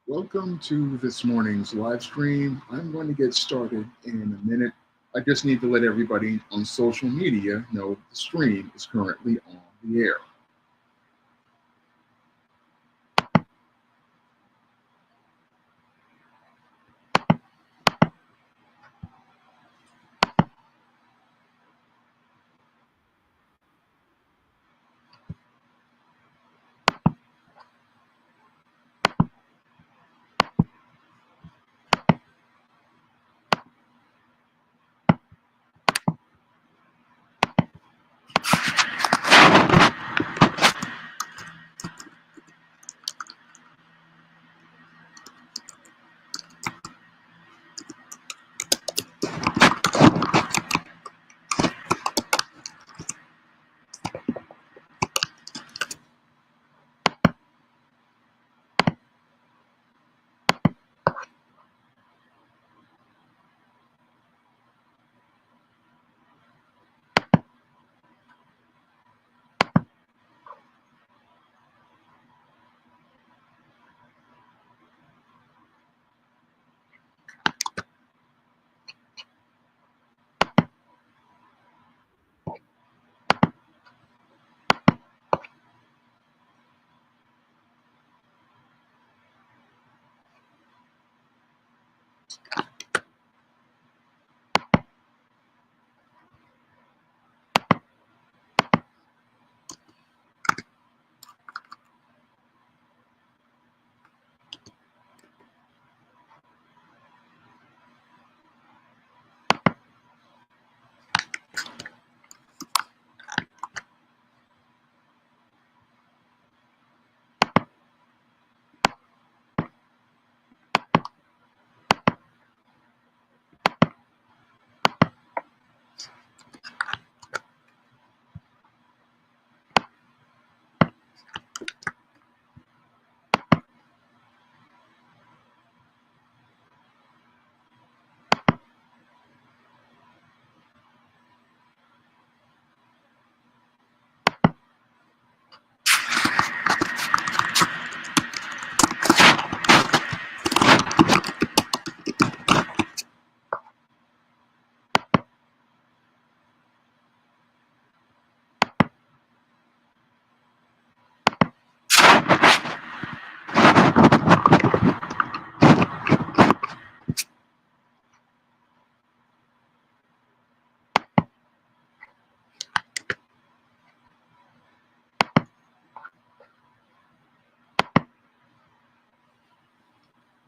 Welcome to this morning's live stream. I'm going to get started in a minute. I just need to let everybody on social media know the stream is currently on the air.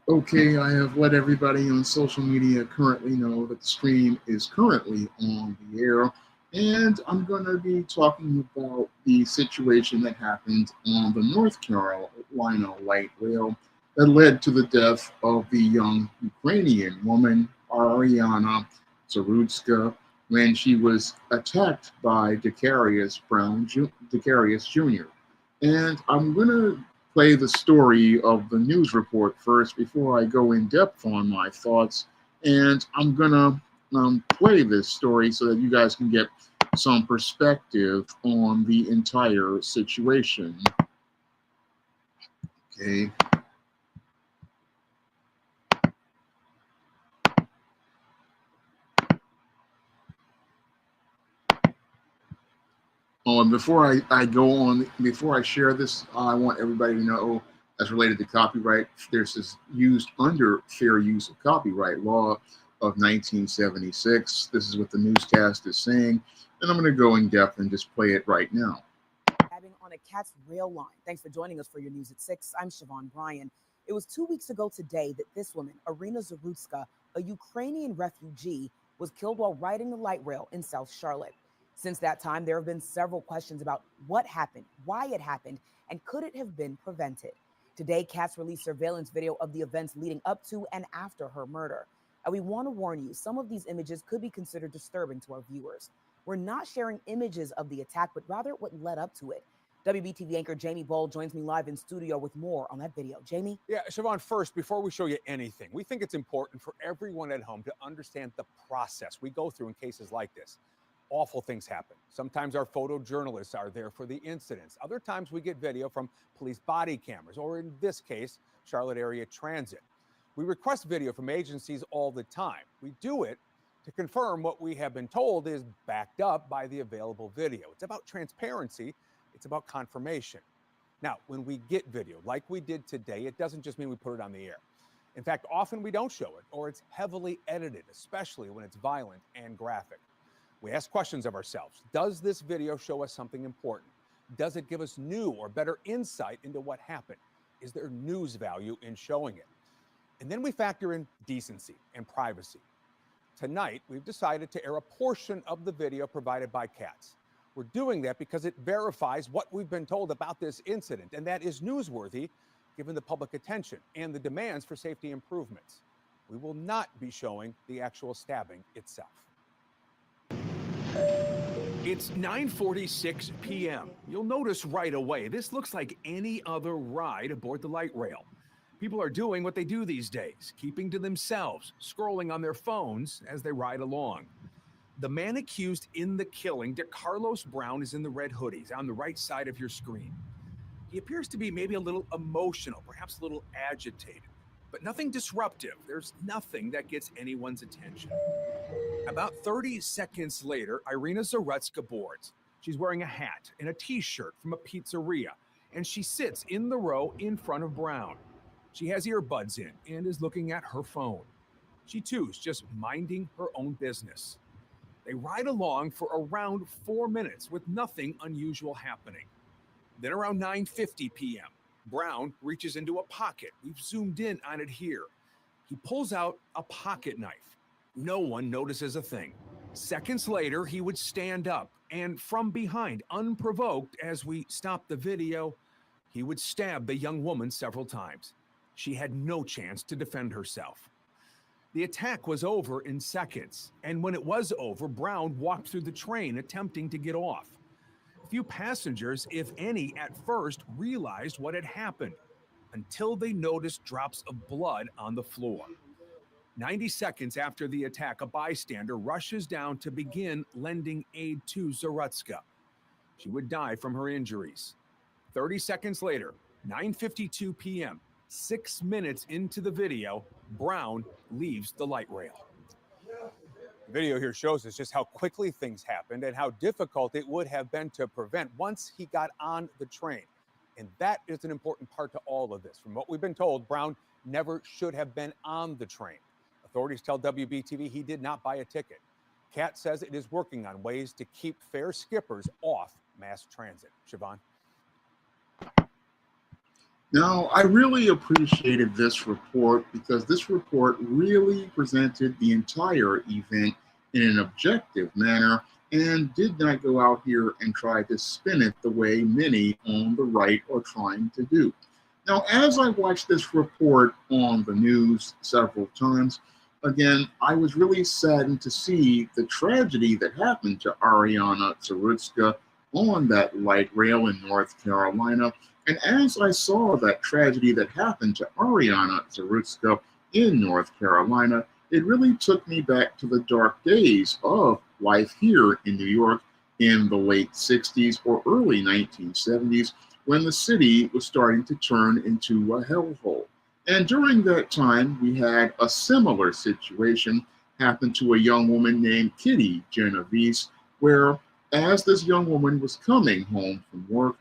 Okay, I have let everybody on social media currently know that the stream is currently on the air, and I'm going to be talking about the situation that happened on the North Carolina light rail that led to the death of the young Ukrainian woman, Aryna Zarutska, when she was attacked by Dicarius Jr. And I'm going to play the story of the news report first before I go in depth on my thoughts. And I'm going to play this story so that you guys can get some perspective on the entire situation. Okay. Oh, and before I share this, I want everybody to know, as related to copyright, there's this used under fair use of copyright law of 1976. This is what the newscast is saying, and I'm going to go in depth and just play it right now. On a cat's rail line. Thanks for joining us for your news at 6. I'm Siobhan Bryan. It was 2 weeks ago today that this woman, Aryna Zarutska, a Ukrainian refugee, was killed while riding the light rail in South Charlotte. Since that time, there have been several questions about what happened, why it happened, and could it have been prevented. Today, CATS released surveillance video of the events leading up to and after her murder. And we want to warn you, some of these images could be considered disturbing to our viewers. We're not sharing images of the attack, but rather what led up to it. WBTV anchor Jamie Bold joins me live in studio with more on that video. Jamie? Yeah, Siobhan, first, before we show you anything, we think it's important for everyone at home to understand the process we go through in cases like this. awful things happen. Sometimes our photojournalists are there for the incidents. Other times we get video from police body cameras, or in this case, Charlotte area transit. We request video from agencies all the time. We do it to confirm what we have been told is backed up by the available video. It's about transparency. It's about confirmation. Now, when we get video like we did today, it doesn't just mean we put it on the air. In fact, often we don't show it, or it's heavily edited, especially when it's violent and graphic. We ask questions of ourselves. Does this video show us something important? Does it give us new or better insight into what happened? Is there news value in showing it? And then we factor in decency and privacy. Tonight, we've decided to air a portion of the video provided by Katz. We're doing that because it verifies what we've been told about this incident, and that is newsworthy given the public attention and the demands for safety improvements. We will not be showing the actual stabbing itself. It's 9:46 p.m. You'll notice right away, this looks like any other ride aboard the light rail. People are doing what they do these days, keeping to themselves, scrolling on their phones as they ride along. The man accused in the killing, DeCarlos Brown, is in the red hoodies on the right side of your screen. He appears to be maybe a little emotional, perhaps a little agitated, but nothing disruptive. There's nothing that gets anyone's attention. About 30 seconds later, Aryna Zarutska boards. She's wearing a hat and a t-shirt from a pizzeria, and she sits in the row in front of Brown. She has earbuds in and is looking at her phone. She too is just minding her own business. They ride along for around 4 minutes with nothing unusual happening. Then around 9:50 p.m., Brown reaches into a pocket. We've zoomed in on it here. He pulls out a pocket knife. No one notices a thing. Seconds later, he would stand up, and from behind, unprovoked, as we stop the video, he would stab the young woman several times. She had no chance to defend herself. The attack was over in seconds, and when it was over, Brown walked through the train attempting to get off. Few passengers, if any, at first realized what had happened until they noticed drops of blood on the floor. 90 seconds after the attack, a bystander rushes down to begin lending aid to Zarutska. She would die from her injuries. 30 seconds later, 9:52 p.m., 6 minutes into the video, Brown leaves the light rail. The video here shows us just how quickly things happened and how difficult it would have been to prevent once he got on the train. And that is an important part to all of this. From what we've been told, Brown never should have been on the train. Authorities tell WBTV he did not buy a ticket. Katz says it is working on ways to keep fare skippers off mass transit. Siobhan? Now, I really appreciated this report because this report really presented the entire event in an objective manner and did not go out here and try to spin it the way many on the right are trying to do. Now, as I watched this report on the news several times, again, I was really saddened to see the tragedy that happened to Aryna Zarutska on that light rail in North Carolina. And as I saw that tragedy that happened to Aryna Zarutska in North Carolina, it really took me back to the dark days of life here in New York in the late 60s or early 1970s, when the city was starting to turn into a hellhole. And during that time, we had a similar situation happen to a young woman named Kitty Genovese, where as this young woman was coming home from work,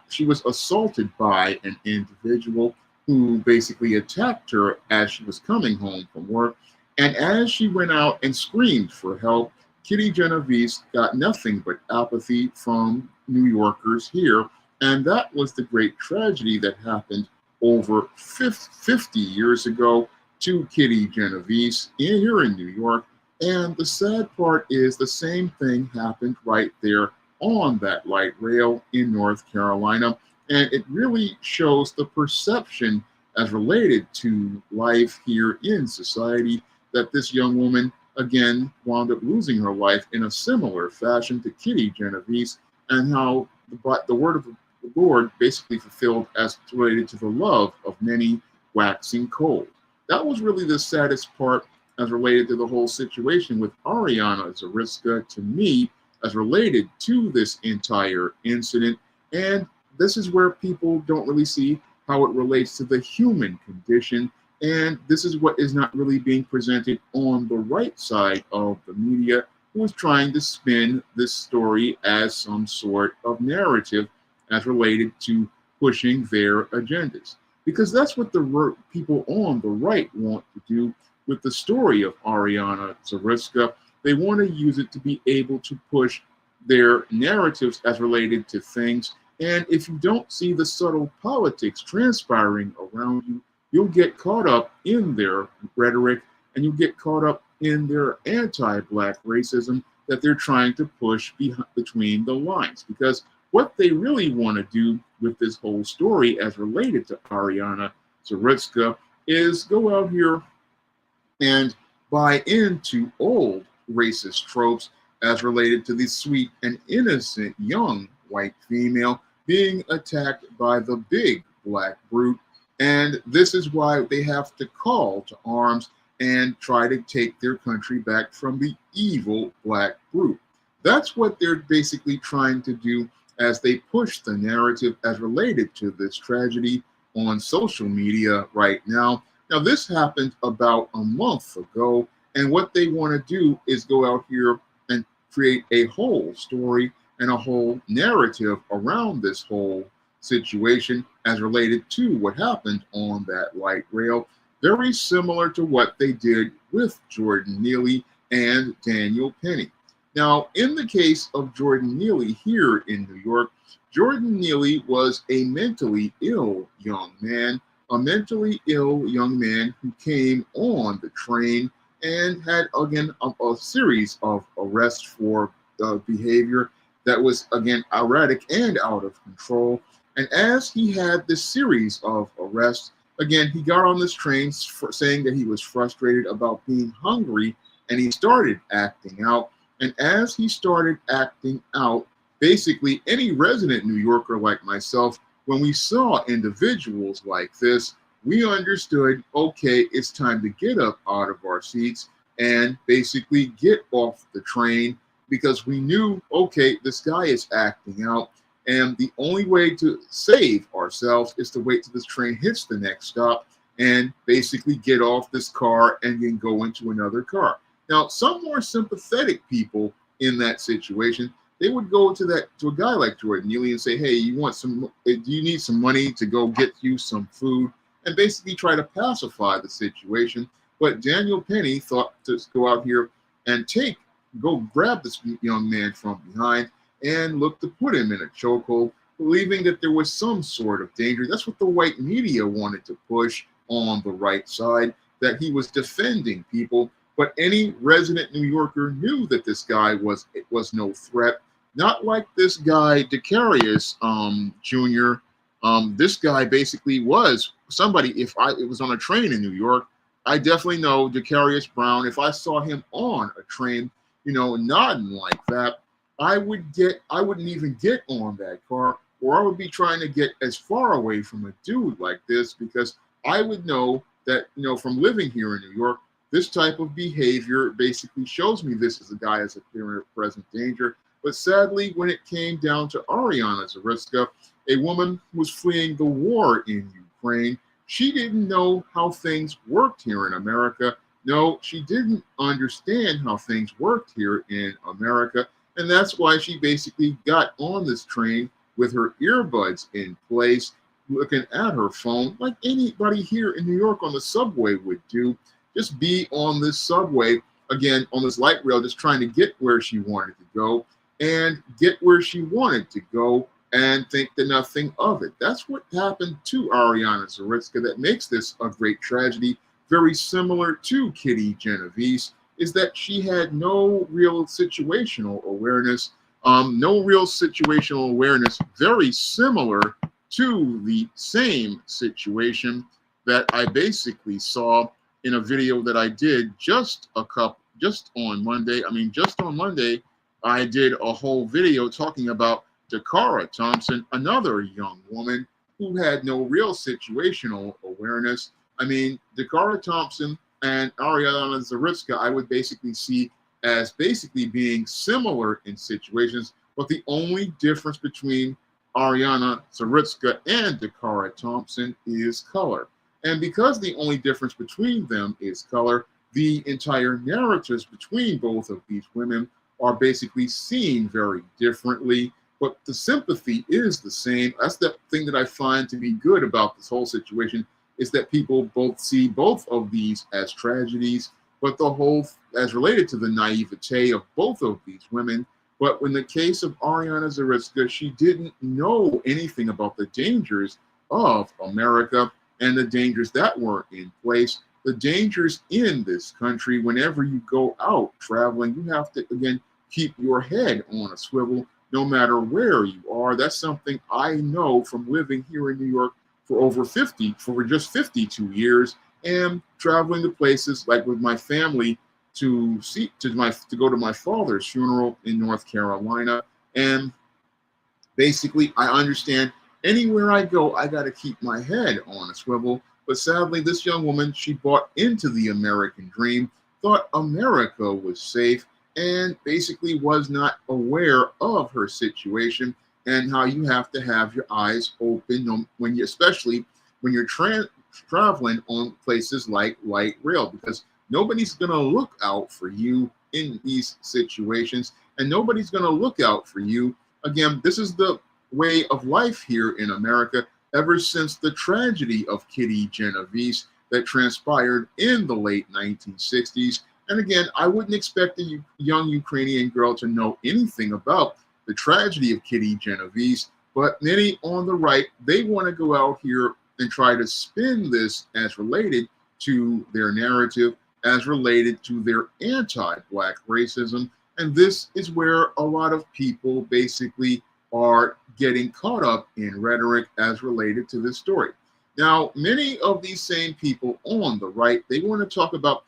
she was assaulted by an individual who basically attacked her as she was coming home from work. And as she went out and screamed for help, Kitty Genovese got nothing but apathy from New Yorkers here. And that was the great tragedy that happened over 50 years ago to Kitty Genovese here in New York. And the sad part is the same thing happened right there on that light rail in North Carolina. And it really shows the perception as related to life here in society that this young woman, again, wound up losing her life in a similar fashion to Kitty Genovese, and how the word of the Lord basically fulfilled as related to the love of many waxing cold. That was really the saddest part as related to the whole situation with Aryna Zarutska to me, as related to this entire incident. And this is where people don't really see how it relates to the human condition. And this is what is not really being presented on the right side of the media, who is trying to spin this story as some sort of narrative as related to pushing their agendas. Because that's what the people on the right want to do with the story of Aryna Zarutska. They want to use it to be able to push their narratives as related to things. And if you don't see the subtle politics transpiring around you, you'll get caught up in their rhetoric, and you'll get caught up in their anti-Black racism that they're trying to push between the lines. Because what they really want to do with this whole story as related to Aryna Zarutska is go out here and buy into old racist tropes as related to the sweet and innocent young white female being attacked by the big Black brute. And this is why they have to call to arms and try to take their country back from the evil Black brute. That's what they're basically trying to do as they push the narrative as related to this tragedy on social media right now. Now, this happened about a month ago, and what they want to do is go out here and create a whole story and a whole narrative around this whole situation as related to what happened on that light rail, very similar to what they did with Jordan Neely and Daniel Penny. Now, in the case of Jordan Neely here in New York, Jordan Neely was a mentally ill young man, who came on the train and had, again, a series of arrests for behavior that was, again, erratic and out of control. And as he had this series of arrests, again, he got on this train saying that he was frustrated about being hungry, and he started acting out. And as he started acting out, basically any resident New Yorker like myself, when we saw individuals like this, we understood, okay, it's time to get up out of our seats and basically get off the train, because we knew, okay, this guy is acting out. And the only way to save ourselves is to wait till this train hits the next stop and basically get off this car and then go into another car. Now, some more sympathetic people in that situation, they would go to a guy like Jordan Neely and say, hey, do you need some money to go get you some food? And basically try to pacify the situation. But Daniel Penny thought to go out here and go grab this young man from behind and look to put him in a chokehold, believing that there was some sort of danger. That's what the white media wanted to push on the right side, that he was defending people. But any resident New Yorker knew that this guy was no threat. Not like this guy, Decarius Jr. This guy basically was somebody. If it was on a train in New York, I definitely know Decarius Brown. If I saw him on a train, nodding like that, I wouldn't even get on that car, or I would be trying to get as far away from a dude like this, because I would know that, from living here in New York, this type of behavior basically shows me this is a guy as a clear and present danger. But sadly, when it came down to Aryna Zarutska, a woman who was fleeing the war in Ukraine, she didn't know how things worked here in America. No, she didn't understand how things worked here in America. And that's why she basically got on this train with her earbuds in place, looking at her phone like anybody here in New York on the subway would do. Just be on this subway, again, on this light rail, just trying to get where she wanted to go and get where she wanted to go and think that nothing of it. That's what happened to Aryna Zarutska that makes this a great tragedy, very similar to Kitty Genovese, is that she had no real situational awareness, very similar to the same situation that I basically saw in a video that I did just on Monday. Just on Monday, I did a whole video talking about Dakara Thompson, another young woman who had no real situational awareness. Dakara Thompson and Aryna Zarutska, I would basically see as basically being similar in situations, but the only difference between Aryna Zarutska and Dakara Thompson is color. And because the only difference between them is color, the entire narratives between both of these women are basically seen very differently, but the sympathy is the same. That's the thing that I find to be good about this whole situation, is that people both see both of these as tragedies, but the whole as related to the naivete of both of these women. But in the case of Aryna Zarutska, she didn't know anything about the dangers of America and the dangers that were in place. The dangers in this country, whenever you go out traveling, you have to, again, keep your head on a swivel no matter where you are. That's something I know from living here in New York for just 52 years, and traveling to places like with my family to go to my father's funeral in North Carolina. And basically, I understand anywhere I go, I got to keep my head on a swivel. But sadly, this young woman, she bought into the American dream, thought America was safe, and basically was not aware of her situation and how you have to have your eyes open especially when you're traveling on places like light rail, because nobody's going to look out for you in these situations, and nobody's going to look out for you. Again, this is the way of life here in America ever since the tragedy of Kitty Genovese that transpired in the late 1960s. And again, I wouldn't expect a young Ukrainian girl to know anything about the tragedy of Kitty Genovese, but many on the right, they want to go out here and try to spin this as related to their narrative, as related to their anti-Black racism. And this is where a lot of people basically are getting caught up in rhetoric as related to this story. Now, many of these same people on the right, they want to talk about,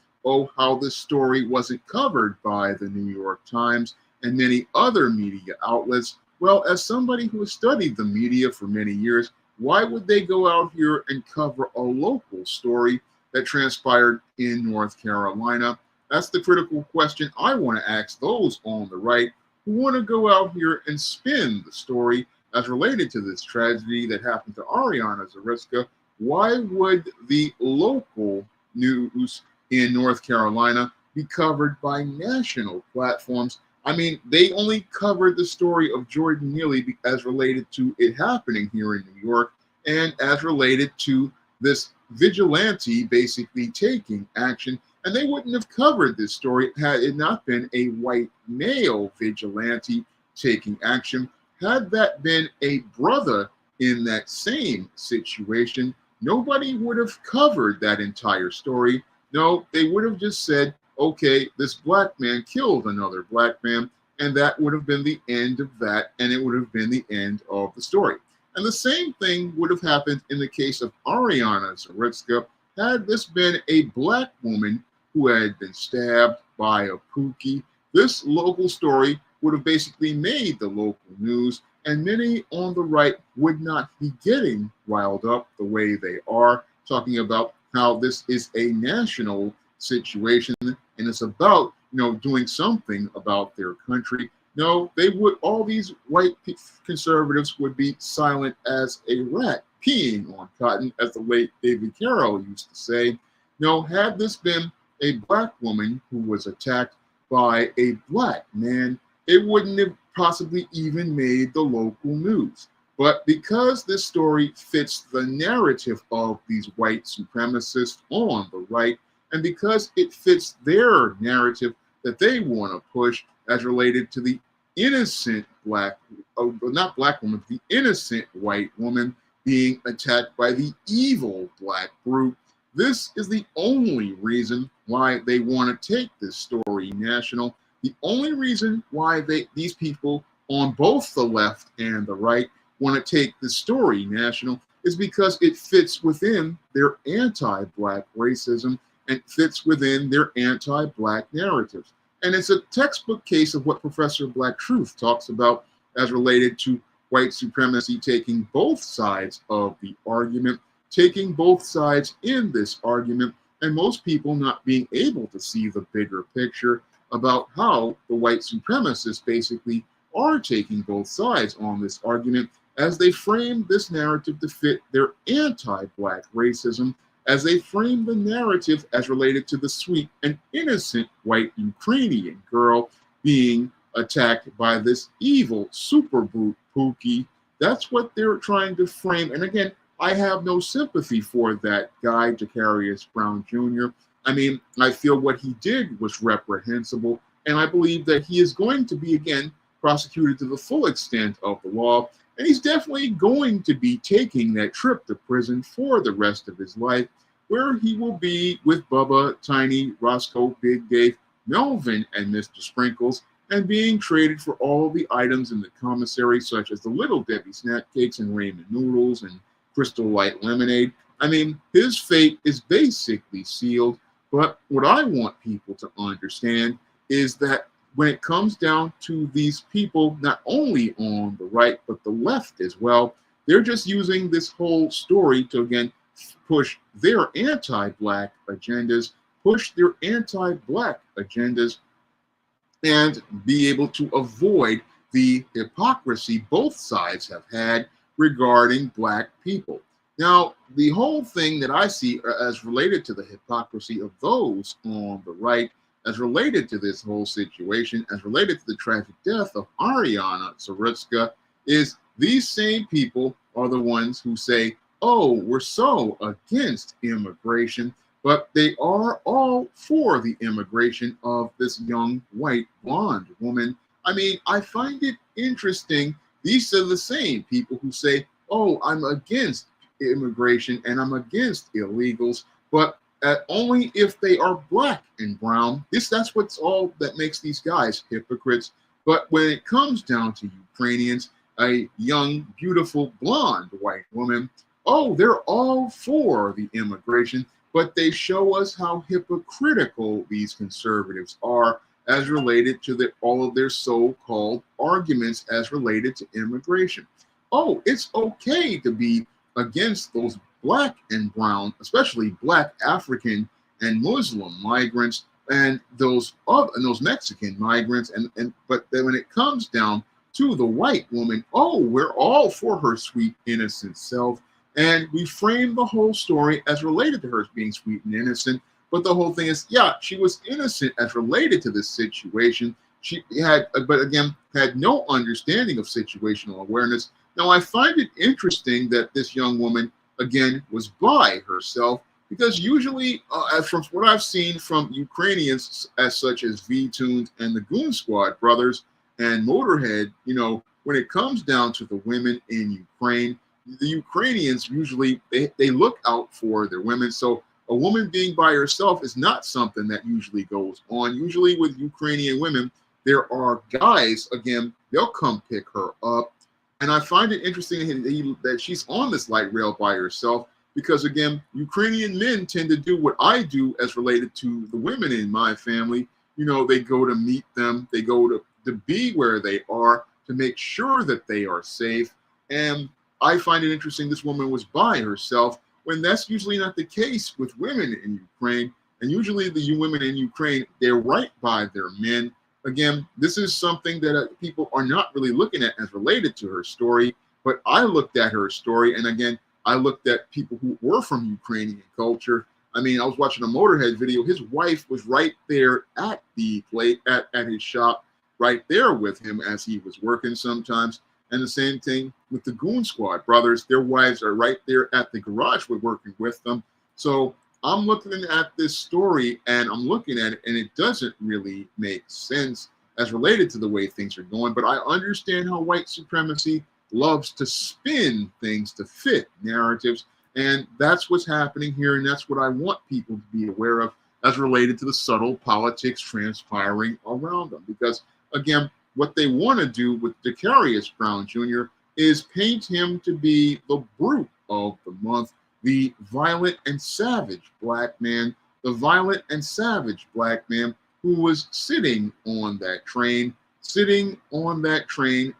how this story wasn't covered by the New York Times and many other media outlets. Well, as somebody who has studied the media for many years, why would they go out here and cover a local story that transpired in North Carolina? That's the critical question I want to ask those on the right who want to go out here and spin the story as related to this tragedy that happened to Aryna Zarutska. Why would the local news in North Carolina be covered by national platforms? I mean, they only covered the story of Jordan Neely as related to it happening here in New York and as related to this vigilante basically taking action. And they wouldn't have covered this story had it not been a white male vigilante taking action. Had that been a brother in that same situation, nobody would have covered that entire story. No, they would have just said, okay, this Black man killed another Black man, and that would have been the end of that, and it would have been the end of the story. And the same thing would have happened in the case of Aryna Zarutska had this been a Black woman who had been stabbed by a Pookie. This local story would have basically made the local news, and many on the right would not be getting riled up the way they are, talking about how this is a national situation and it's about, doing something about their country. No, all these white conservatives would be silent as a rat peeing on cotton, as the late David Carroll used to say. No, had this been a Black woman who was attacked by a Black man, it wouldn't have possibly even made the local news. But because this story fits the narrative of these white supremacists on the right, and because it fits their narrative that they want to push as related to the innocent not Black woman, the innocent white woman being attacked by the evil Black brute, this is the only reason why they want to take this story national. The only reason why these people on both the left and the right want to take the story national is because it fits within their anti-Black racism and fits within their anti-Black narratives. And it's a textbook case of what Professor Black Truth talks about as related to white supremacy taking both sides of the argument, taking both sides in this argument, and most people not being able to see the bigger picture. about how the white supremacists basically are taking both sides on this argument as they frame this narrative to fit their anti-Black racism, as they frame the narrative as related to the sweet and innocent white Ukrainian girl being attacked by this evil super brute Pookie. That's what they're trying to frame. And again, I have no sympathy for that guy, Jacarius Brown Jr. I mean, I feel what he did was reprehensible, and I believe that he is going to be, again, prosecuted to the full extent of the law, and he's definitely going to be taking that trip to prison for the rest of his life, where he will be with Bubba, Tiny, Roscoe, Big Dave, Melvin, and Mr. Sprinkles, and being traded for all the items in the commissary, such as the Little Debbie snack cakes and ramen noodles and Crystal Light lemonade. I mean, his fate is basically sealed. But what I want people to understand is that when it comes down to these people, not only on the right, but the left as well, they're just using this whole story to, again, push their anti-Black agendas, push their anti-Black agendas, and be able to avoid the hypocrisy both sides have had regarding Black people. Now, the whole thing that I see as related to the hypocrisy of those on the right, as related to this whole situation, as related to the tragic death of Aryna Zarutska, is these same people are the ones who say, oh, we're so against immigration, but they are all for the immigration of this young white blonde woman. I mean, I find it interesting. These are the same people who say, oh, I'm against immigration and I'm against illegals, but only if they are Black and brown. That's what's all that makes these guys hypocrites. But when it comes down to Ukrainians, a young, beautiful, blonde white woman, oh, they're all for the immigration, but they show us how hypocritical these conservatives are as related to all of their so-called arguments as related to immigration. Oh, it's okay to be against those Black and brown, especially Black African and Muslim migrants and those Mexican migrants, but then when it comes down to the white woman, oh, we're all for her sweet innocent self, and we frame the whole story as related to her being sweet and innocent. But the whole thing is, yeah, she was innocent as related to this situation. She had, but again, had no understanding of situational awareness. Now, I find it interesting that this young woman, again, was by herself, because usually, from what I've seen from Ukrainians, as such as V-Tunes and the Goon Squad brothers and Motorhead, when it comes down to the women in Ukraine, the Ukrainians usually, they look out for their women. So a woman being by herself is not something that usually goes on. Usually with Ukrainian women, there are guys, again, they'll come pick her up. And I find it interesting that she's on this light rail by herself because, again, Ukrainian men tend to do what I do as related to the women in my family. They go to meet them. They go to be where they are to make sure that they are safe. And I find it interesting this woman was by herself when that's usually not the case with women in Ukraine. And usually the women in Ukraine, they're right by their men. Again, this is something that people are not really looking at as related to her story, but I looked at her story, and again, I looked at people who were from Ukrainian culture. I mean, I was watching a Motorhead video. His wife was right there at the plate, at his shop, right there with him as he was working sometimes. And the same thing with the Goon Squad brothers. Their wives are right there at the garage. We're working with them. So I'm looking at this story and I'm looking at it, and it doesn't really make sense as related to the way things are going. But I understand how white supremacy loves to spin things to fit narratives. And that's what's happening here. And that's what I want people to be aware of as related to the subtle politics transpiring around them. Because, again, what they want to do with Jacarius Brown Jr. is paint him to be the brute of the month, the violent and savage Black man, the violent and savage Black man who was sitting on that train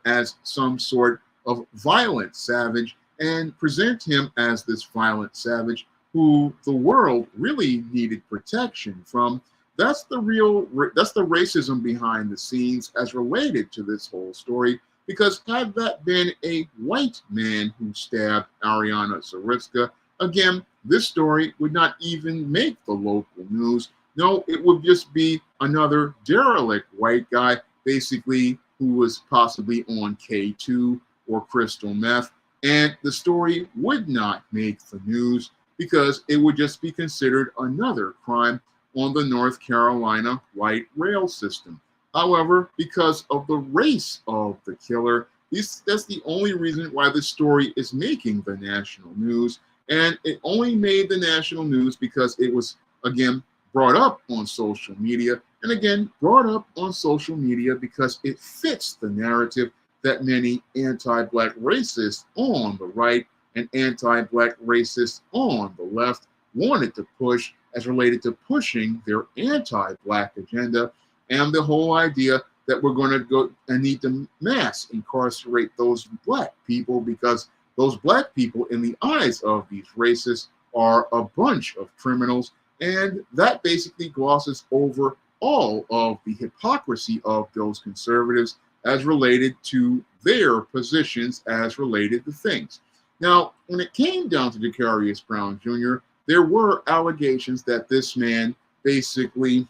as some sort of violent savage, and present him as this violent savage who the world really needed protection from, that's the racism behind the scenes as related to this whole story. Because had that been a white man who stabbed Aryna Zarutska, again, this story would not even make the local news. No, it would just be another derelict white guy, basically, who was possibly on K2 or crystal meth. And the story would not make the news because it would just be considered another crime on the North Carolina light rail system. However, because of the race of the killer, that's the only reason why this story is making the national news. And it only made the national news because it was, again, brought up on social media. And again, brought up on social media because it fits the narrative that many anti-Black racists on the right and anti-Black racists on the left wanted to push as related to pushing their anti-Black agenda and the whole idea that we're going to go and need to mass incarcerate those Black people because those Black people in the eyes of these racists are a bunch of criminals. And that basically glosses over all of the hypocrisy of those conservatives as related to their positions as related to things. Now, when it came down to Jacarius Brown Jr., there were allegations that this man basically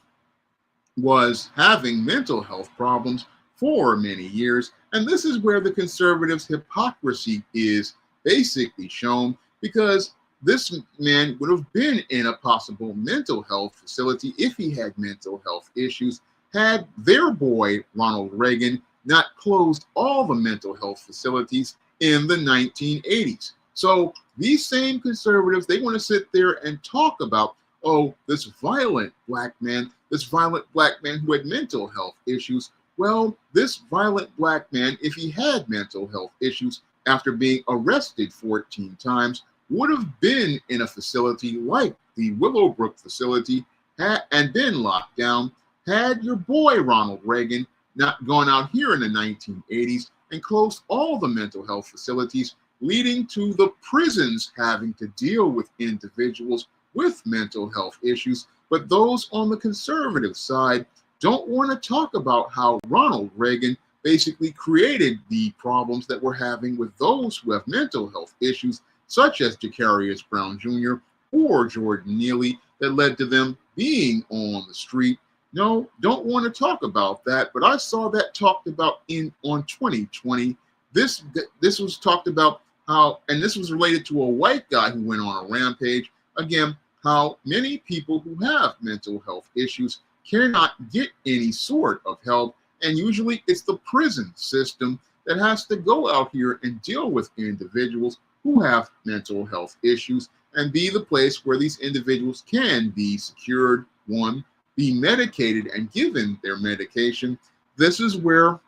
was having mental health problems for many years. And this is where the conservatives' hypocrisy is basically shown, because this man would have been in a possible mental health facility if he had mental health issues, had their boy Ronald Reagan not closed all the mental health facilities in the 1980s. So these same conservatives, they want to sit there and talk about, oh, this violent Black man, this violent Black man who had mental health issues. Well, this violent Black man, if he had mental health issues after being arrested 14 times, would have been in a facility like the Willowbrook facility and been locked down had your boy Ronald Reagan not gone out here in the 1980s and closed all the mental health facilities, leading to the prisons having to deal with individuals with mental health issues. But those on the conservative side don't want to talk about how Ronald Reagan basically created the problems that we're having with those who have mental health issues, such as Jacarius Brown Jr. or Jordan Neely, that led to them being on the street. No, don't want to talk about that. But I saw that talked about on 2020. This was talked about how, and this was related to a white guy who went on a rampage. Again, how many people who have mental health issues cannot get any sort of help. And usually it's the prison system that has to go out here and deal with individuals who have mental health issues and be the place where these individuals can be secured, one, be medicated and given their medication. This is where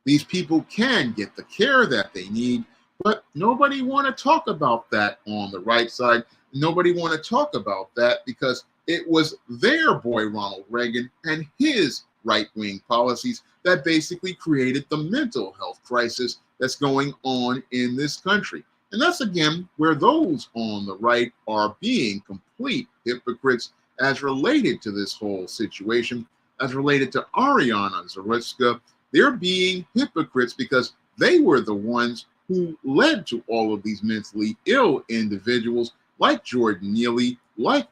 these people can get the care that they need, but nobody want to talk about that on the right side. Nobody want to talk about that because it was their boy Ronald Reagan and his right-wing policies that basically created the mental health crisis that's going on in this country. And that's, again, where those on the right are being complete hypocrites as related to this whole situation, as related to Aryna Zarutska. They're being hypocrites because they were the ones who led to all of these mentally ill individuals like Jordan Neely, like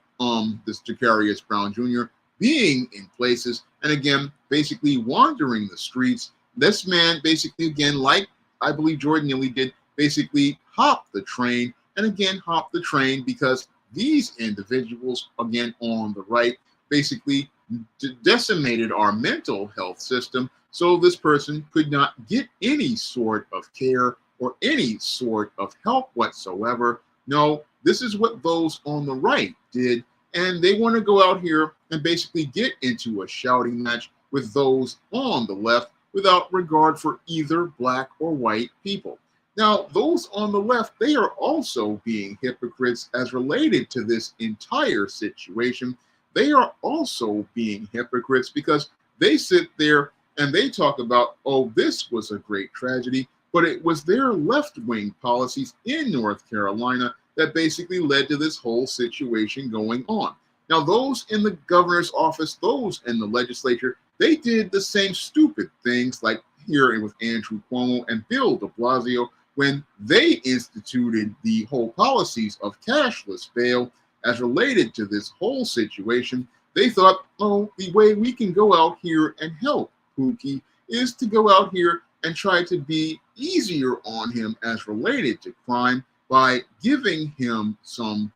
this Jacarius Brown Jr., being in places and, again, basically wandering the streets. This man basically, again, like I believe Jordan Neely did, basically hop the train, and again hop the train because these individuals, again on the right, basically decimated our mental health system, so this person could not get any sort of care or any sort of help whatsoever. No, this is what those on the right did, and they want to go out here and basically get into a shouting match with those on the left without regard for either Black or white people. Now, those on the left, they are also being hypocrites as related to this entire situation. They are also being hypocrites because they sit there and they talk about, oh, this was a great tragedy, but it was their left-wing policies in North Carolina that basically led to this whole situation going on. Now, those in the governor's office, those in the legislature, they did the same stupid things like here with Andrew Cuomo and Bill de Blasio when they instituted the whole policies of cashless bail as related to this whole situation. They thought, oh, the way we can go out here and help Pookie is to go out here and try to be easier on him as related to crime by giving him some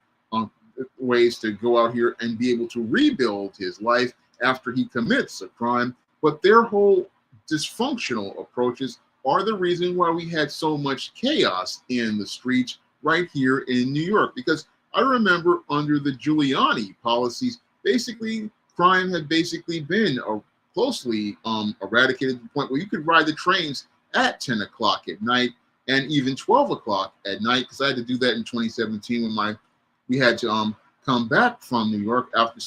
ways to go out here and be able to rebuild his life after he commits a crime. But their whole dysfunctional approaches are the reason why we had so much chaos in the streets right here in New York. Because I remember under the Giuliani policies, basically crime had basically been closely eradicated to the point where you could ride the trains at 10 o'clock at night and even 12 o'clock at night, because I had to do that in 2017 when we had to come back from New York after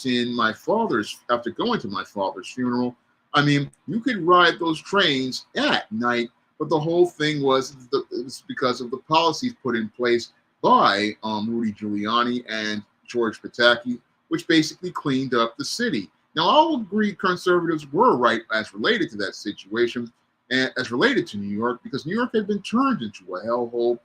going to my father's funeral. I mean, you could ride those trains at night, but the whole thing was it was because of the policies put in place by Rudy Giuliani and George Pataki, which basically cleaned up the city. Now, I'll agree conservatives were right as related to that situation and as related to New York, because New York had been turned into a hellhole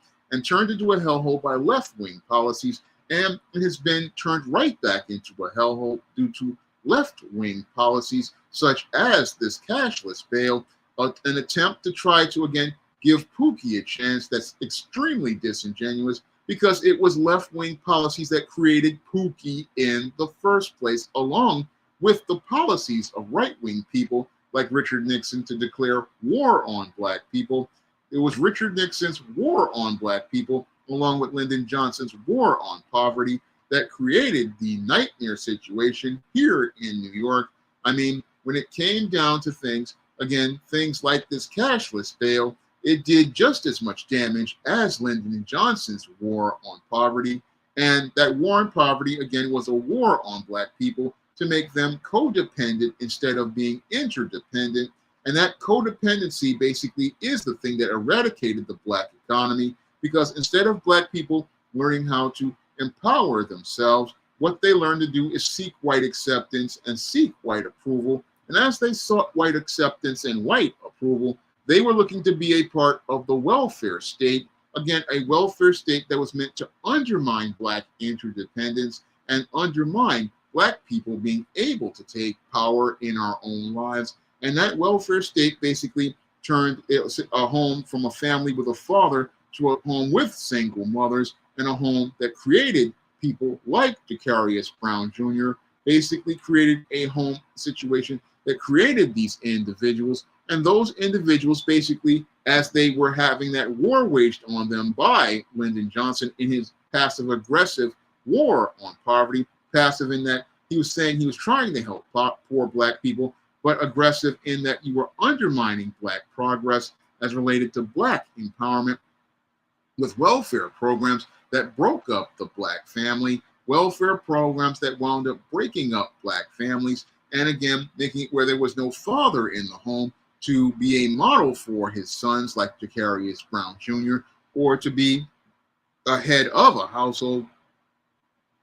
by left-wing policies, and it has been turned right back into a hellhole due to left-wing policies such as this cashless bail, an attempt to try to, again, give Pookie a chance that's extremely disingenuous because it was left-wing policies that created Pookie in the first place, along with the policies of right-wing people like Richard Nixon to declare war on black people. It was Richard Nixon's war on black people, along with Lyndon Johnson's war on poverty, that created the nightmare situation here in New York. I mean, when it came down to things, again, things like this cashless bail, it did just as much damage as Lyndon Johnson's war on poverty. And that war on poverty, again, was a war on black people to make them codependent instead of being interdependent. And that codependency basically is the thing that eradicated the black economy, because instead of black people learning how to empower themselves, what they learned to do is seek white acceptance and seek white approval. And as they sought white acceptance and white approval, they were looking to be a part of the welfare state. Again, a welfare state that was meant to undermine black interdependence and undermine black people being able to take power in our own lives. And that welfare state basically turned a home from a family with a father to a home with single mothers, and a home that created people like Jacarius Brown Jr., basically created a home situation that created these individuals. And those individuals basically, as they were having that war waged on them by Lyndon Johnson in his passive-aggressive war on poverty, passive in that he was saying he was trying to help poor black people, but aggressive in that you were undermining black progress as related to black empowerment with welfare programs that broke up the black family, welfare programs that wound up breaking up black families, and again, making it where there was no father in the home to be a model for his sons like Jacarius Brown Jr., or to be a head of a household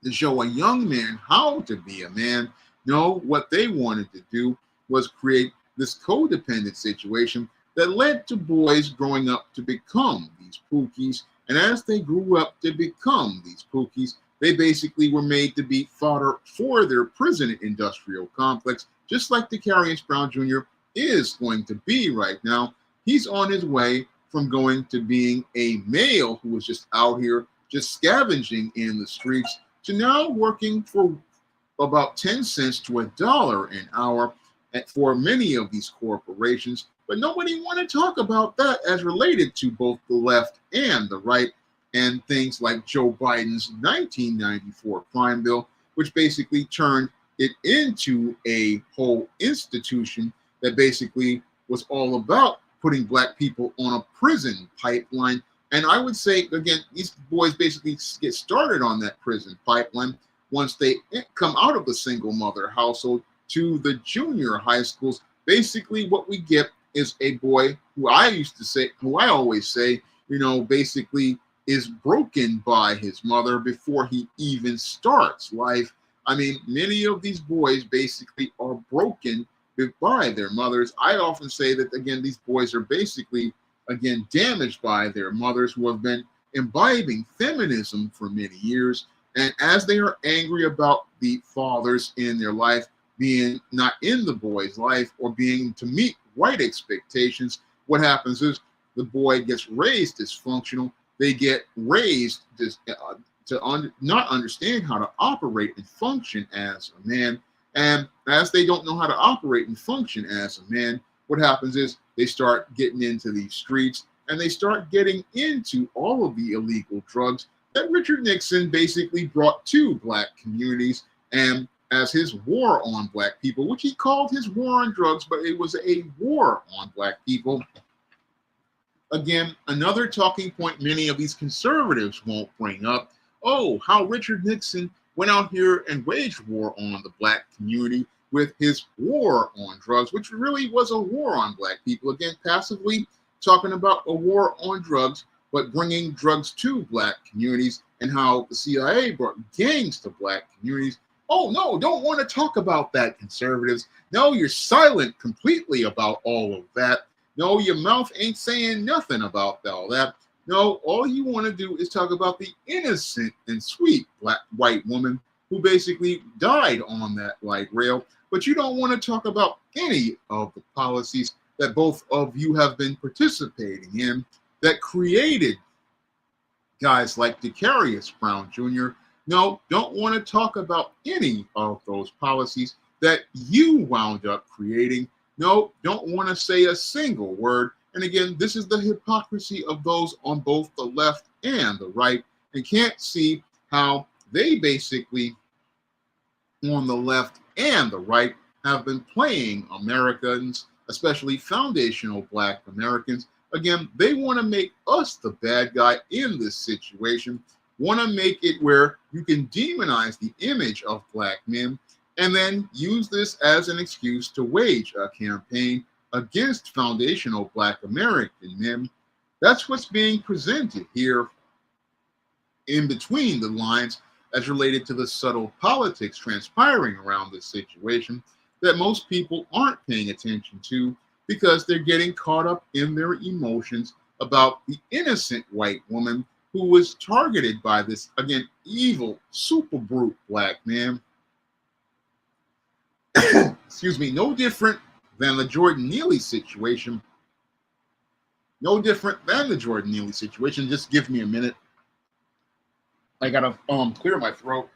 to show a young man how to be a man. No, what they wanted to do was create this codependent situation that led to boys growing up to become these Pookies. And as they grew up to become these Pookies, they basically were made to be fodder for their prison industrial complex, just like Jacarius Brown Jr. is going to be right now. He's on his way from going to being a male who was just out here just scavenging in the streets to now working for about 10 cents to $1 an hour for many of these corporations. But nobody want to talk about that as related to both the left and the right, and things like Joe Biden's 1994 crime bill, which basically turned it into a whole institution that basically was all about putting black people on a prison pipeline. And I would say, again, these boys basically get started on that prison pipeline once they come out of the single mother household to the junior high schools. Basically, what we get is a boy who I always say, basically is broken by his mother before he even starts life. I mean, many of these boys basically are broken by their mothers. I often say that, again, these boys are basically, again, damaged by their mothers who have been imbibing feminism for many years. And as they are angry about the fathers in their life being not in the boy's life or being to meet white expectations, what happens is the boy gets raised dysfunctional. They get raised not understand how to operate and function as a man. And as they don't know how to operate and function as a man, what happens is they start getting into these streets and they start getting into all of the illegal drugs that Richard Nixon basically brought to black communities and as his war on black people, which he called his war on drugs, but it was a war on black people. Again, another talking point many of these conservatives won't bring up. Oh, how Richard Nixon went out here and waged war on the black community with his war on drugs, which really was a war on black people. Again, passively talking about a war on drugs, but bringing drugs to black communities and how the CIA brought gangs to black communities. Oh, no, don't want to talk about that, conservatives. No, you're silent completely about all of that. No, your mouth ain't saying nothing about all that. No, all you want to do is talk about the innocent and sweet white woman who basically died on that light rail. But you don't want to talk about any of the policies that both of you have been participating in that created guys like Decarius Brown Jr. No, don't want to talk about any of those policies that you wound up creating. No, don't want to say a single word. And again, this is the hypocrisy of those on both the left and the right, and can't see how they basically, on the left and the right, have been playing Americans, especially foundational black Americans. Again, they want to make us the bad guy in this situation, want to make it where you can demonize the image of black men and then use this as an excuse to wage a campaign against foundational black American men. That's what's being presented here in between the lines as related to the subtle politics transpiring around this situation that most people aren't paying attention to because they're getting caught up in their emotions about the innocent white woman who was targeted by this, again, evil, super brute black man. Excuse me, no different than the Jordan Neely situation. No different than the Jordan Neely situation. Just give me a minute. I gotta clear my throat.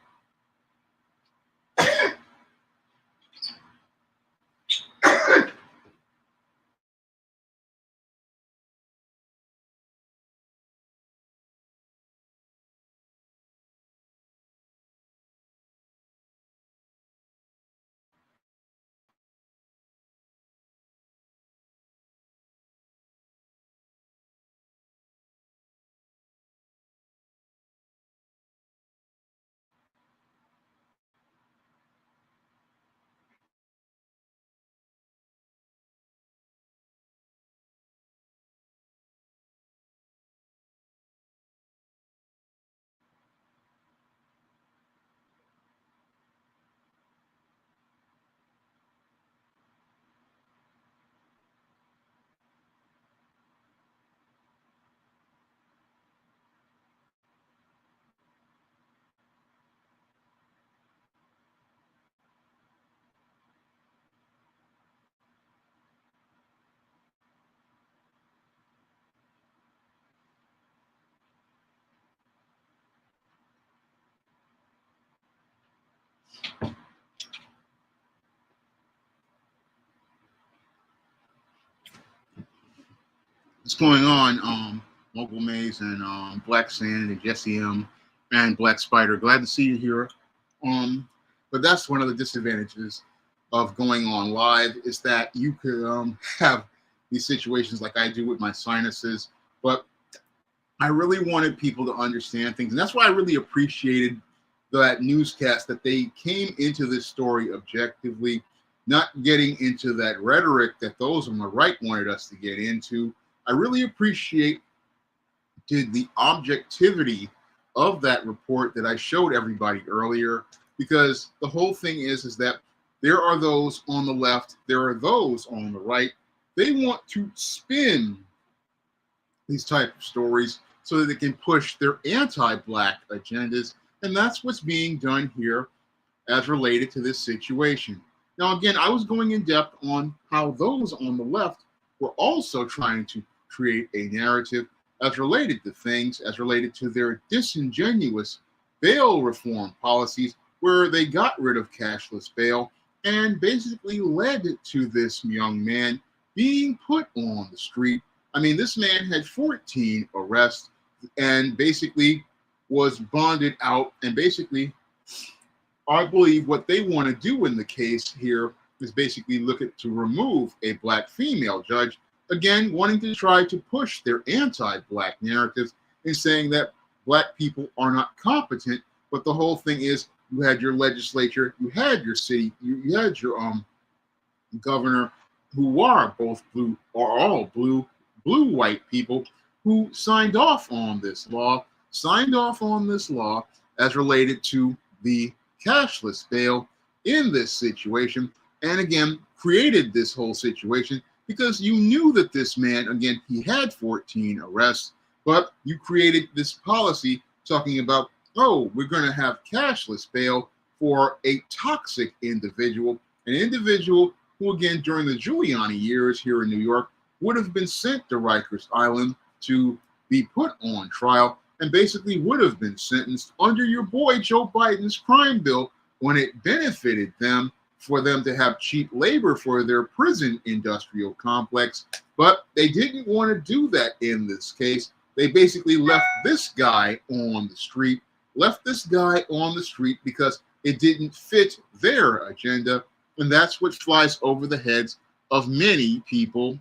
What's going on, Mogul Maze and Black Sand and Jesse M and Black Spider? Glad to see you here. But that's one of the disadvantages of going on live is that you could have these situations like I do with my sinuses. But I really wanted people to understand things, and that's why I really appreciated that newscast that they came into this story objectively, not getting into that rhetoric that those on the right wanted us to get into. I really appreciate the objectivity of that report that I showed everybody earlier. because the whole thing is that there are those on the left, there are those on the right. They want to spin these type of stories so that they can push their anti-Black agendas, and that's what's being done here as related to this situation. Now, again, I was going in depth on how those on the left were also trying to create a narrative as related to things, as related to their disingenuous bail reform policies, where they got rid of cashless bail and basically led to this young man being put on the street. I mean, this man had 14 arrests and basically was bonded out, and basically I believe what they want to do in the case here is basically look at to remove a Black female judge, again, wanting to try to push their anti-Black narratives and saying that Black people are not competent. But the whole thing is, you had your legislature, you had your city, you had your governor, who are both blue, or all blue white people, who signed off on this law as related to the cashless bail in this situation, and again created this whole situation because you knew that this man, again, he had 14 arrests, but you created this policy talking about, oh, we're going to have cashless bail for a toxic individual, an individual who, again, during the Giuliani years here in New York, would have been sent to Rikers Island to be put on trial and basically would have been sentenced under your boy Joe Biden's crime bill when it benefited them for them to have cheap labor for their prison industrial complex. But they didn't want to do that in this case. They basically left this guy on the street, because it didn't fit their agenda. And that's what flies over the heads of many people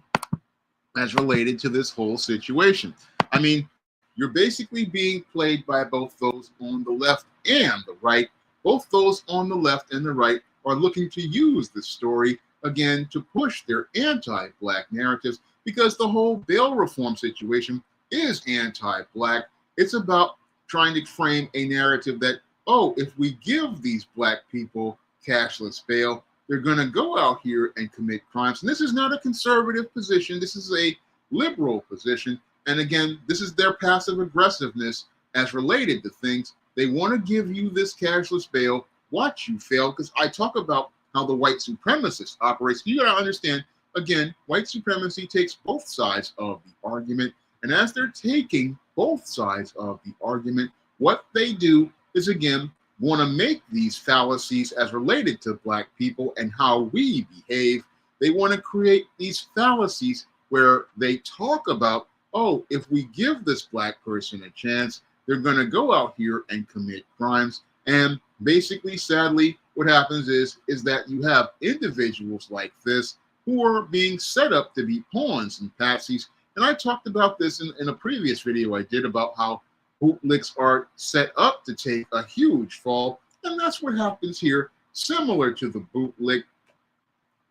as related to this whole situation. I mean, you're basically being played by both those on the left and the right. Both those on the left and the right are looking to use this story, again, to push their anti-Black narratives, because the whole bail reform situation is anti-Black. It's about trying to frame a narrative that, oh, if we give these Black people cashless bail, they're going to go out here and commit crimes. And this is not a conservative position. This is a liberal position. And again, this is their passive aggressiveness as related to things. They want to give you this cashless bail, watch you fail, because I talk about how the white supremacist operates. You got to understand, again, white supremacy takes both sides of the argument. And as they're taking both sides of the argument, what they do is, again, want to make these fallacies as related to Black people and how we behave. They want to create these fallacies where they talk about, oh, if we give this Black person a chance, they're going to go out here and commit crimes. And basically, sadly, what happens is that you have individuals like this who are being set up to be pawns and patsies. And I talked about this in a previous video I did about how bootlicks are set up to take a huge fall. And that's what happens here, similar to the bootlick.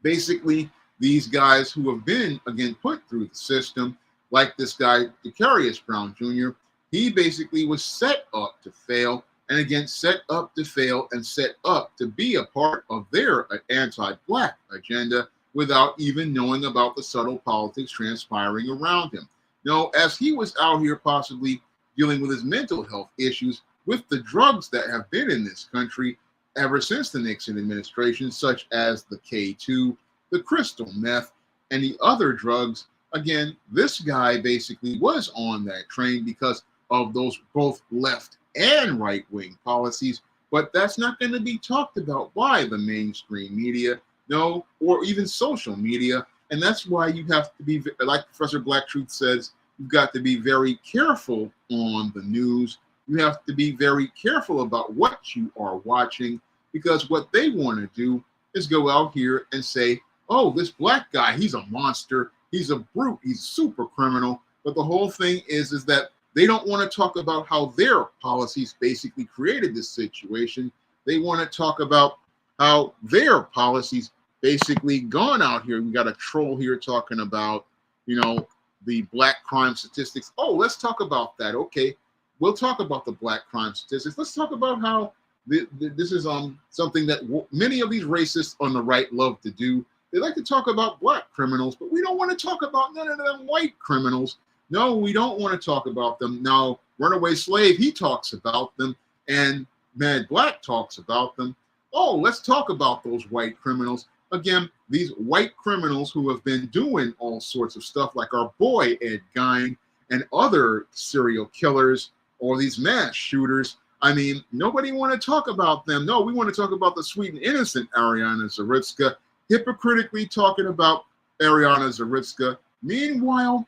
Basically, these guys who have been, again, put through the system, like this guy, Decarius Brown Jr., he basically was set up to fail, and again, set up to fail and set up to be a part of their anti-Black agenda without even knowing about the subtle politics transpiring around him. Now, as he was out here possibly dealing with his mental health issues with the drugs that have been in this country ever since the Nixon administration, such as the K2, the crystal meth, and the other drugs, again, this guy basically was on that train because of those both left and right-wing policies, but that's not going to be talked about by the mainstream media, no, or even social media. And that's why you have to be, like Professor Black Truth says, you've got to be very careful on the news. You have to be very careful about what you are watching, because what they want to do is go out here and say, oh, this Black guy, he's a monster, he's a brute, he's a super criminal. But the whole thing is that they don't want to talk about how their policies basically created this situation. They want to talk about how their policies basically gone out here. We got a troll here talking about, you know, the Black crime statistics. Oh, let's talk about that. Okay, we'll talk about the Black crime statistics. Let's talk about how This is something that many of these racists on the right love to do. They like to talk about black criminals, but we don't want to talk about none of them white criminals. No, we don't want to talk about them. Now, Runaway Slave, he talks about them, and Mad Black talks about them. Oh, let's talk about those white criminals. Again, these white criminals who have been doing all sorts of stuff, like our boy Ed Gein and other serial killers or these mass shooters. I mean, nobody want to talk about them. No, we want to talk about the sweet and innocent Aryna Zarutska, hypocritically talking about Aryna Zarutska. Meanwhile,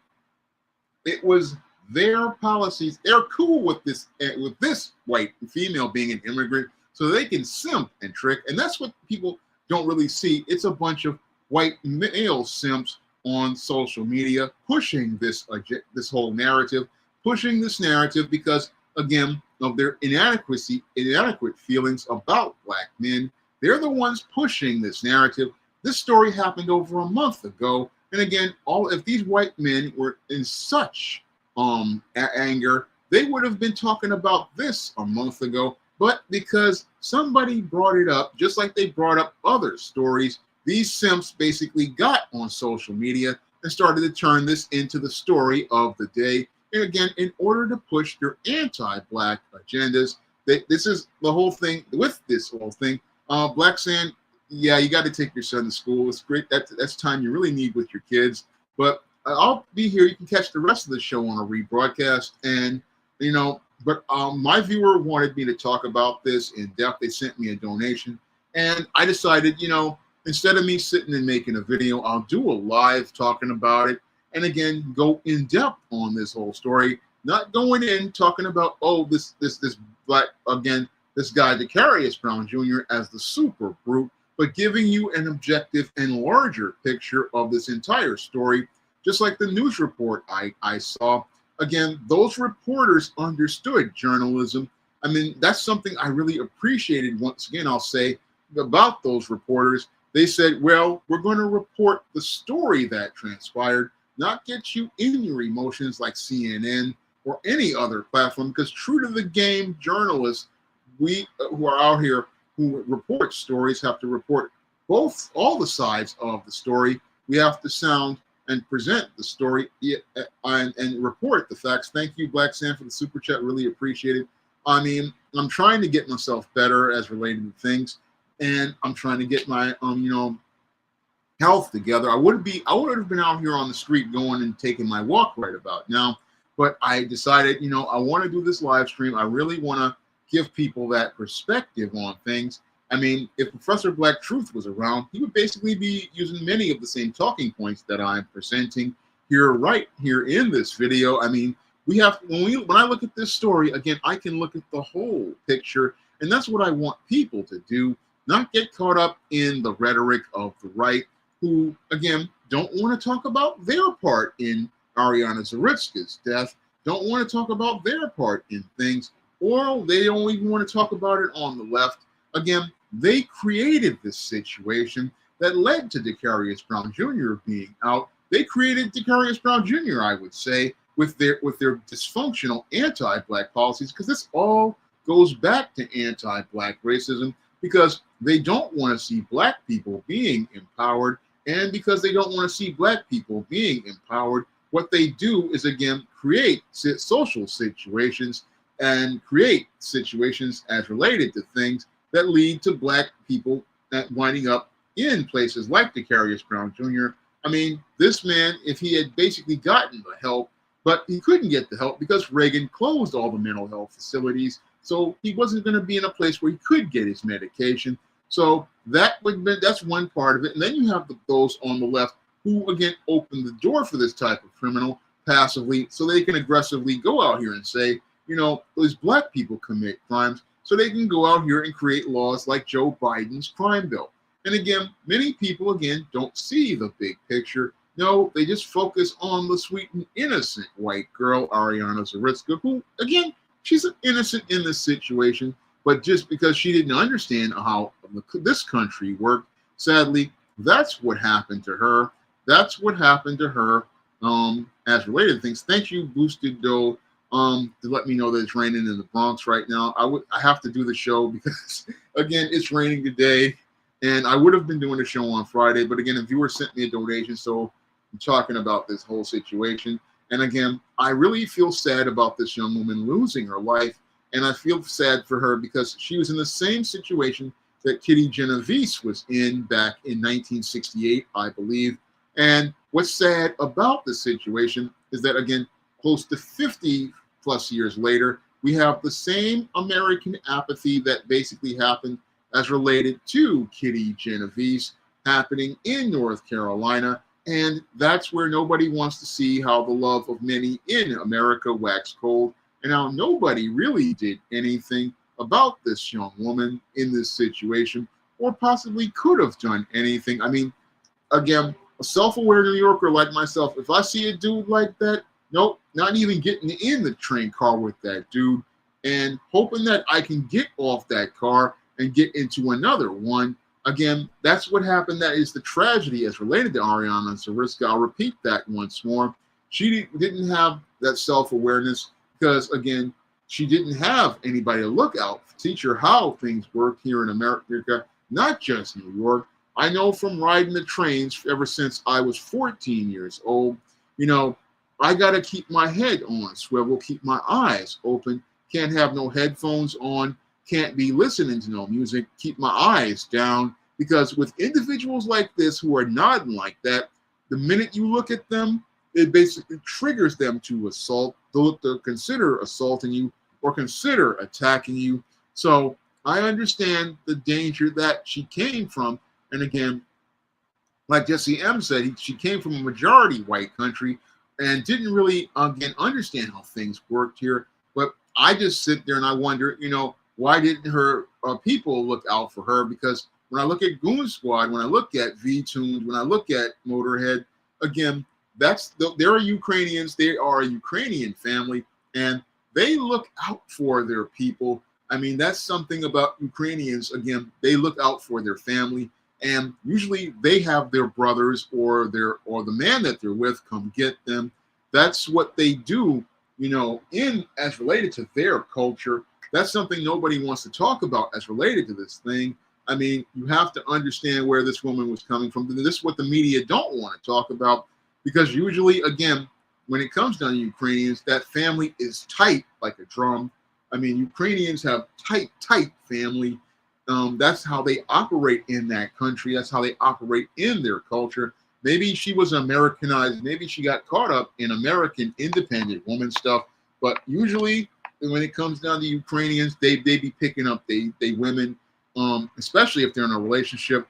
it was their policies. They're cool with this white female being an immigrant, so they can simp and trick. And that's what people don't really see. It's a bunch of white male simps on social media pushing this whole narrative, pushing this narrative because, again, of their inadequate feelings about black men. They're the ones pushing this narrative. This story happened over a month ago. And again, if these white men were in such anger, they would have been talking about this a month ago. But because somebody brought it up, just like they brought up other stories, these simps basically got on social media and started to turn this into the story of the day. And again, in order to push their anti-black agendas, this is the whole thing with this whole thing. Black saying, yeah, you got to take your son to school. It's great. That's time you really need with your kids. But I'll be here. You can catch the rest of the show on a rebroadcast. And, but my viewer wanted me to talk about this in depth. They sent me a donation. And I decided, instead of me sitting and making a video, I'll do a live talking about it. And again, go in depth on this whole story, not going in talking about, this black, again, this guy, Decarius Brown Jr. as the super brute, but giving you an objective and larger picture of this entire story, just like the news report I saw. Again, those reporters understood journalism. I mean, that's something I really appreciated. Once again, I'll say about those reporters. They said, well, we're going to report the story that transpired, not get you in your emotions like CNN or any other platform, because true to the game journalists, we who are out here who report stories have to report all the sides of the story. We have to sound and present the story and report the facts. Thank you, Black Sam, for the super chat. Really appreciate it. I mean, I'm trying to get myself better as related to things, and I'm trying to get my health together. I would have been out here on the street going and taking my walk right about now, but I decided, I want to do this live stream. I really want to give people that perspective on things. I mean, if Professor Black Truth was around, he would basically be using many of the same talking points that I'm presenting here, right here in this video. I mean, when I look at this story, again, I can look at the whole picture, and that's what I want people to do, not get caught up in the rhetoric of the right, who, again, don't want to talk about their part in Aryna Zarutska's death, don't want to talk about their part in things, or they don't even want to talk about it on the left. Again, they created this situation that led to Decarius Brown Jr. being out. They created Decarius Brown Jr., I would say, with their dysfunctional anti-black policies, because this all goes back to anti-black racism, because they don't want to see black people being empowered, and because they don't want to see black people being empowered, what they do is, again, create social situations and create situations as related to things that lead to black people winding up in places like Decarius Brown Jr. I mean, this man, if he had basically gotten the help, but he couldn't get the help because Reagan closed all the mental health facilities, so he wasn't going to be in a place where he could get his medication. So that's one part of it. And then you have those on the left who, again, open the door for this type of criminal passively, so they can aggressively go out here and say, those black people commit crimes, so they can go out here and create laws like Joe Biden's crime bill. And again, many people, again, don't see the big picture. No, they just focus on the sweet and innocent white girl, Aryna Zarutska, who, again, she's innocent in this situation, but just because she didn't understand how this country worked, sadly, that's what happened to her. That's what happened to her as related things. Thank you, Boosted Doe, to let me know that it's raining in the Bronx right now. I have to do the show because, again, it's raining today. And I would have been doing the show on Friday. But, again, a viewer sent me a donation, so I'm talking about this whole situation. And, again, I really feel sad about this young woman losing her life. And I feel sad for her because she was in the same situation that Kitty Genovese was in back in 1968, I believe. And what's sad about this situation is that, again, close to 50 plus years later, we have the same American apathy that basically happened as related to Kitty Genovese happening in North Carolina. And that's where nobody wants to see how the love of many in America waxed cold, and how nobody really did anything about this young woman in this situation, or possibly could have done anything. I mean, again, a self-aware New Yorker like myself, if I see a dude like that, nope, not even getting in the train car with that dude, and hoping that I can get off that car and get into another one. Again, that's what happened. That is the tragedy as related to Aryna Zarutska. I'll repeat that once more. She didn't have that self-awareness because, again, she didn't have anybody to look out, teach her how things work here in America, not just New York. I know from riding the trains ever since I was 14 years old, I got to keep my head on swivel, keep my eyes open, can't have no headphones on, can't be listening to no music, keep my eyes down, because with individuals like this who are nodding like that, the minute you look at them, it basically triggers them to assault, to consider assaulting you or consider attacking you. So I understand the danger that she came from. And again, like Jesse M said, she came from a majority white country and didn't really, again, understand how things worked here. But I just sit there and I wonder, why didn't her people look out for her? Because when I look at Goon Squad, when I look at V-Tunes, when I look at Motorhead, again, they're Ukrainians. They are a Ukrainian family, and they look out for their people. I mean, that's something about Ukrainians. Again, they look out for their family, and usually they have their brothers or the man that they're with come get them. That's what they do, in as related to their culture. That's something nobody wants to talk about as related to this thing. I mean, you have to understand where this woman was coming from. This is what the media don't want to talk about, because usually, again, when it comes down to Ukrainians, that family is tight like a drum. I mean, Ukrainians have tight family. That's how they operate in that country. That's how they operate in their culture. Maybe she was Americanized. Maybe she got caught up in American independent woman stuff. But usually, when it comes down to Ukrainians, they be picking up they women, especially if they're in a relationship.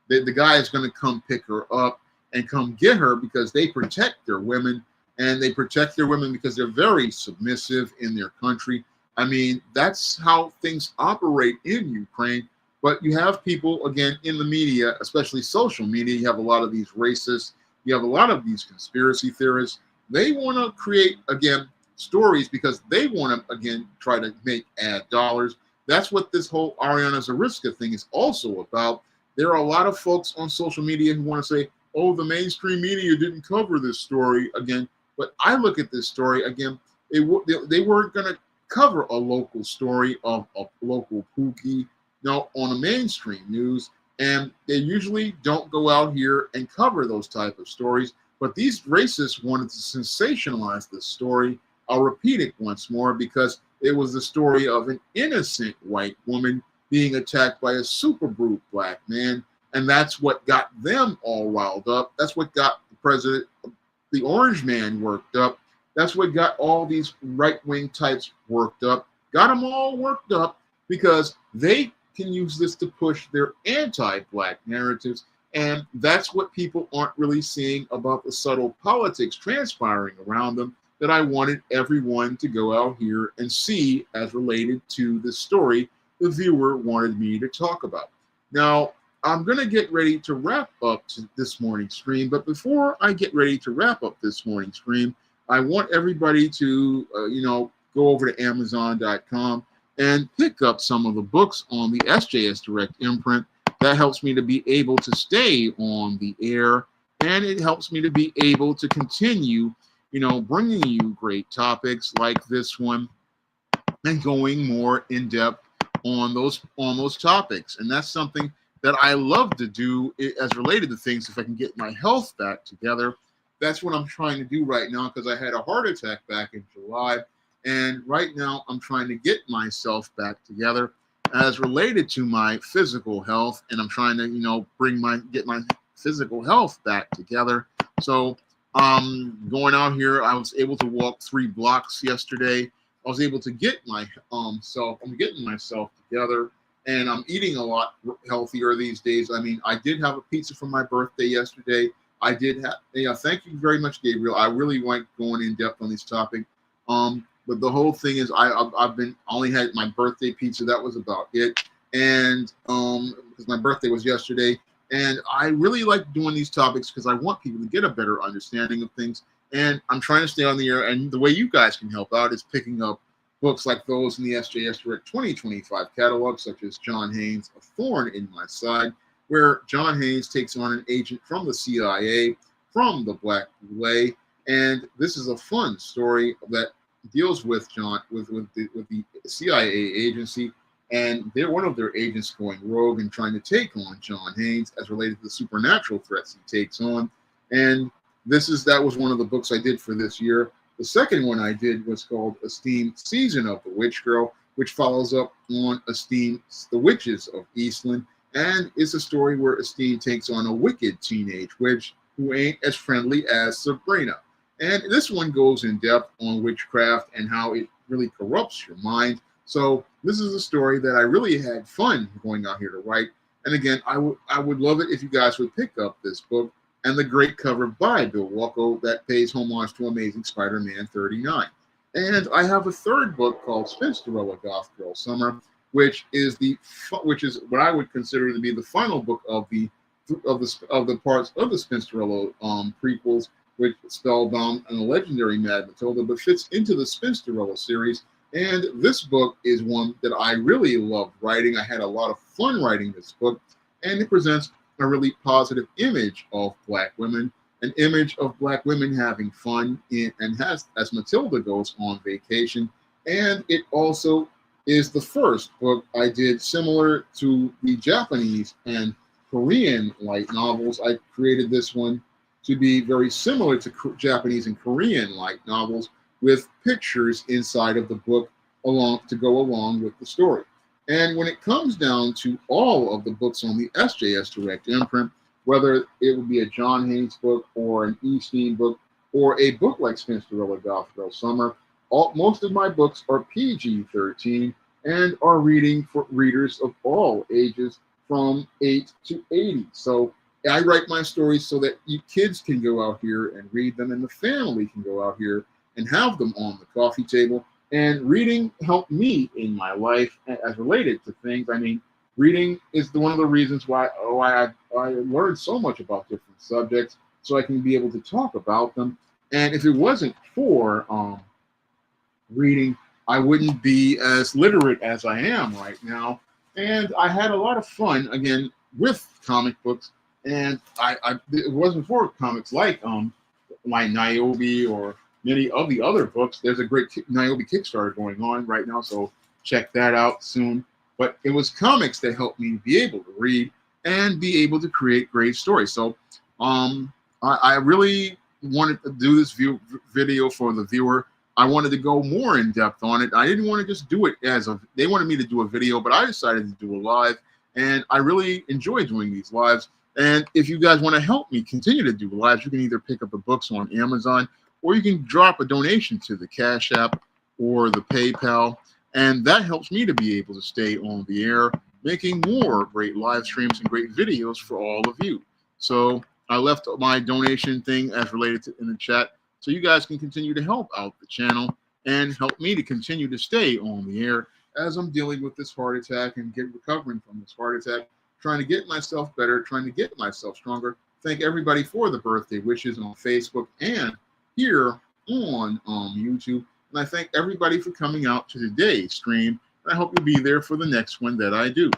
The guy is going to come pick her up and come get her because they protect their women, and they protect their women because they're very submissive in their country. I mean, that's how things operate in Ukraine. But you have people, again, in the media, especially social media, you have a lot of these racists, you have a lot of these conspiracy theorists. They want to create, again, stories because they want to, again, try to make ad dollars. That's what this whole Aryna Zarutska thing is also about. There are a lot of folks on social media who want to say, oh, the mainstream media didn't cover this story again. But I look at this story, again, they weren't going to cover a local story of a local Pookie, on the mainstream news. And they usually don't go out here and cover those type of stories. But these racists wanted to sensationalize this story. I'll repeat it once more because it was the story of an innocent white woman being attacked by a super brute black man. And that's what got them all riled up. That's what got the president, the orange man, worked up. That's what got all these right-wing types worked up. Got them all worked up because they can use this to push their anti-black narratives. And that's what people aren't really seeing about the subtle politics transpiring around them that I wanted everyone to go out here and see as related to the story the viewer wanted me to talk about. Now, I'm going to get ready to wrap up this morning's stream. But before I get ready to wrap up this morning's stream, I want everybody to, go over to Amazon.com and pick up some of the books on the SJS Direct imprint. That helps me to be able to stay on the air, and it helps me to be able to continue bringing you great topics like this one and going more in depth on those topics. And that's something that I love to do as related to things. If I can get my health back together, that's what I'm trying to do right now, because I had a heart attack back in July. And right now I'm trying to get myself back together as related to my physical health. And I'm trying to, get my physical health back together. So going out here, I was able to walk 3 blocks yesterday. I was able to get I'm getting myself together, and I'm eating a lot healthier these days. I mean, I did have a pizza for my birthday yesterday. I did have, thank you very much, Gabriel. I really like going in depth on this topic. But the whole thing is I've only had my birthday pizza. That was about it. And because my birthday was yesterday, and I really like doing these topics because I want people to get a better understanding of things. And I'm trying to stay on the air. And the way you guys can help out is picking up books like those in the SJS Direct 2025 catalog, such as John Haynes, A Thorn in My Side, where John Haynes takes on an agent from the CIA, from the Black Boule. And this is a fun story that deals with the CIA agency, and they're one of their agents going rogue and trying to take on John Haynes as related to the supernatural threats he takes on. And that was one of the books I did for this year. The second one I did was called Esteem Season of the Witch Girl, which follows up on Esteem The Witches of Eastland. And it's a story where Esteem takes on a wicked teenage witch who ain't as friendly as Sabrina. And this one goes in depth on witchcraft and how it really corrupts your mind. So this is a story that I really had fun going out here to write. And again, I would love it if you guys would pick up this book and the great cover by Bill Walko that pays homage to Amazing Spider-Man 39. And I have a third book called Spinsterella Goth Girl Summer, which is what I would consider to be the final book of the parts of the Spinsterella prequels, which Spellbound and the Legendary Mad Matilda, but fits into the Spinsterella series. And this book is one that I really loved writing. I had a lot of fun writing this book, and it presents a really positive image of Black women, an image of Black women having fun as Matilda goes on vacation. And it also is the first book I did similar to the Japanese and Korean light novels. I created this one to be very similar to Japanese and Korean light novels, with pictures inside of the book to go along with the story. And when it comes down to all of the books on the SJS Direct imprint, whether it would be a John Haynes book or an Eastine book or a book like Spinsterella Goth Girl Summer, most of my books are PG-13 and are reading for readers of all ages from 8 to 80. So I write my stories so that you kids can go out here and read them, and the family can go out here and have them on the coffee table. And reading helped me in my life as related to things. I mean, reading is one of the reasons why I learned so much about different subjects, so I can be able to talk about them. And if it wasn't for reading, I wouldn't be as literate as I am right now. And I had a lot of fun, again, with comic books. And it wasn't for comics like Niobe or many of the other books. There's a great Niobe Kickstarter going on right now, so check that out soon. But it was comics that helped me be able to read and be able to create great stories. So I really wanted to do this video for the viewer. I wanted to go more in depth on it. I didn't want to just do it they wanted me to do a video, but I decided to do a live, and I really enjoy doing these lives. And if you guys want to help me continue to do lives, you can either pick up the books on Amazon, or you can drop a donation to the Cash App or the PayPal. And that helps me to be able to stay on the air, making more great live streams and great videos for all of you. So I left my donation thing as related to in the chat, so you guys can continue to help out the channel and help me to continue to stay on the air as I'm dealing with this heart attack and recovering from this heart attack, trying to get myself better, trying to get myself stronger. Thank everybody for the birthday wishes on Facebook and here on YouTube. And I thank everybody for coming out to today's stream. And I hope you'll be there for the next one that I do.